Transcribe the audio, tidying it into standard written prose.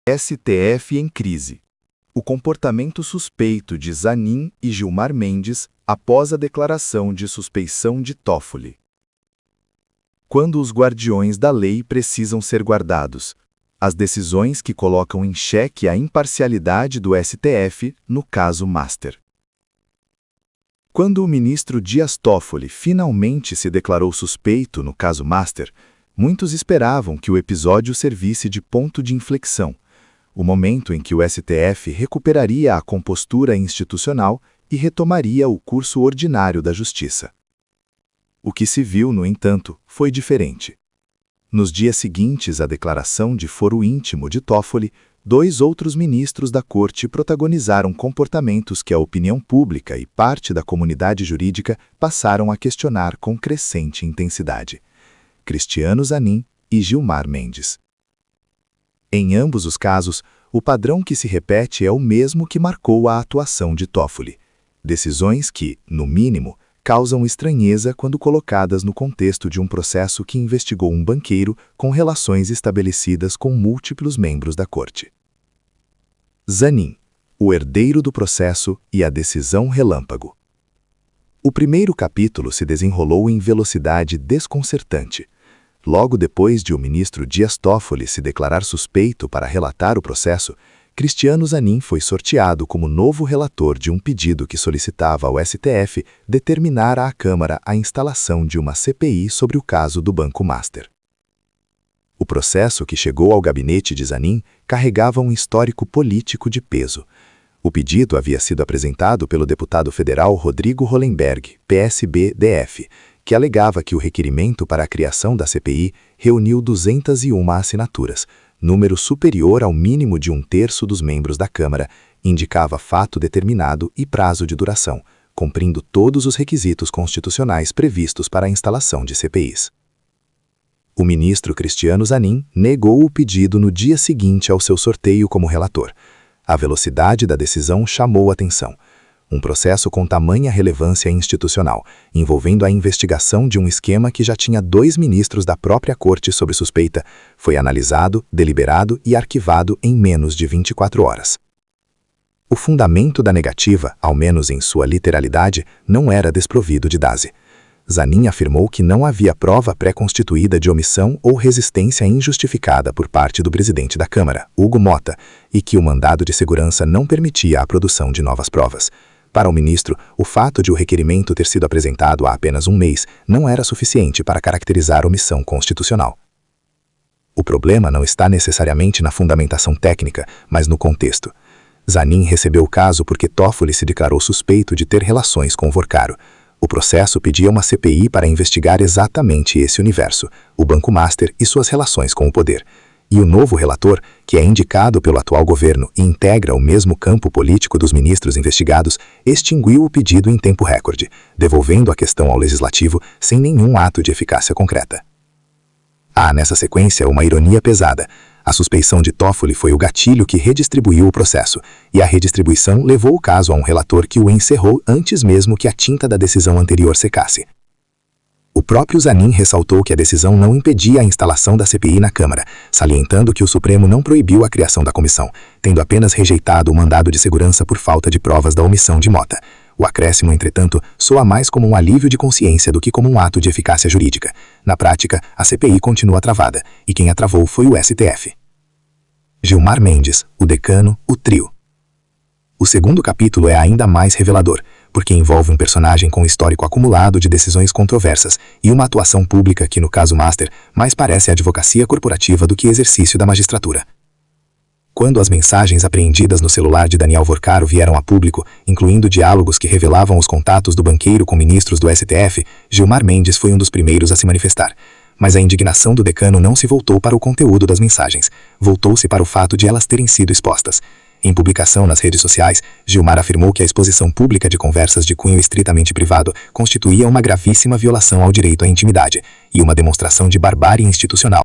STF em crise. O comportamento suspeito de Zanin e Gilmar Mendes após a declaração de suspeição de Toffoli. Quando os guardiões da lei precisam ser guardados, as decisões que colocam em xeque a imparcialidade do STF no caso Master. Quando o ministro Dias Toffoli finalmente se declarou suspeito no caso Master, muitos esperavam que o episódio servisse de ponto de inflexão, o momento em que o STF recuperaria a compostura institucional e retomaria o curso ordinário da justiça. O que se viu, no entanto, foi diferente. Nos dias seguintes à declaração de foro íntimo de Toffoli, dois outros ministros da Corte protagonizaram comportamentos que a opinião pública e parte da comunidade jurídica passaram a questionar com crescente intensidade: Cristiano Zanin e Gilmar Mendes. Em ambos os casos, o padrão que se repete é o mesmo que marcou a atuação de Toffoli. Decisões que, no mínimo, causam estranheza quando colocadas no contexto de um processo que investigou um banqueiro com relações estabelecidas com múltiplos membros da corte. Zanin, o herdeiro do processo e a decisão relâmpago. O primeiro capítulo se desenrolou em velocidade desconcertante. Logo depois de o ministro Dias Toffoli se declarar suspeito para relatar o processo, Cristiano Zanin foi sorteado como novo relator de um pedido que solicitava ao STF determinar à Câmara a instalação de uma CPI sobre o caso do Banco Master. O processo que chegou ao gabinete de Zanin carregava um histórico político de peso. O pedido havia sido apresentado pelo deputado federal Rodrigo Hollenberg, PSB-DF, que alegava que o requerimento para a criação da CPI reuniu 201 assinaturas, número superior ao mínimo de 1/3 dos membros da Câmara, indicava fato determinado e prazo de duração, cumprindo todos os requisitos constitucionais previstos para a instalação de CPIs. O ministro Cristiano Zanin negou o pedido no dia seguinte ao seu sorteio como relator. A velocidade da decisão chamou atenção. Um processo com tamanha relevância institucional, envolvendo a investigação de um esquema que já tinha 2 ministros da própria corte sob suspeita, foi analisado, deliberado e arquivado em menos de 24 horas. O fundamento da negativa, ao menos em sua literalidade, não era desprovido de base. Zanin afirmou que não havia prova pré-constituída de omissão ou resistência injustificada por parte do presidente da Câmara, Hugo Mota, e que o mandado de segurança não permitia a produção de novas provas. Para o ministro, o fato de o requerimento ter sido apresentado há apenas um mês não era suficiente para caracterizar omissão constitucional. O problema não está necessariamente na fundamentação técnica, mas no contexto. Zanin recebeu o caso porque Toffoli se declarou suspeito de ter relações com Vorcaro. O processo pedia uma CPI para investigar exatamente esse universo, o Banco Master e suas relações com o poder. E o novo relator, que é indicado pelo atual governo e integra o mesmo campo político dos ministros investigados, extinguiu o pedido em tempo recorde, devolvendo a questão ao legislativo sem nenhum ato de eficácia concreta. Há nessa sequência uma ironia pesada. A suspeição de Toffoli foi o gatilho que redistribuiu o processo, e a redistribuição levou o caso a um relator que o encerrou antes mesmo que a tinta da decisão anterior secasse. O próprio Zanin ressaltou que a decisão não impedia a instalação da CPI na Câmara, salientando que o Supremo não proibiu a criação da comissão, tendo apenas rejeitado o mandado de segurança por falta de provas da omissão de Mota. O acréscimo, entretanto, soa mais como um alívio de consciência do que como um ato de eficácia jurídica. Na prática, a CPI continua travada, e quem a travou foi o STF. Gilmar Mendes, o decano, o trio. O segundo capítulo é ainda mais revelador, porque envolve um personagem com histórico acumulado de decisões controversas e uma atuação pública que, no caso Master, mais parece advocacia corporativa do que exercício da magistratura. Quando as mensagens apreendidas no celular de Daniel Vorcaro vieram a público, incluindo diálogos que revelavam os contatos do banqueiro com ministros do STF, Gilmar Mendes foi um dos primeiros a se manifestar. Mas a indignação do decano não se voltou para o conteúdo das mensagens, voltou-se para o fato de elas terem sido expostas. Em publicação nas redes sociais, Gilmar afirmou que a exposição pública de conversas de cunho estritamente privado constituía uma gravíssima violação ao direito à intimidade e uma demonstração de barbárie institucional.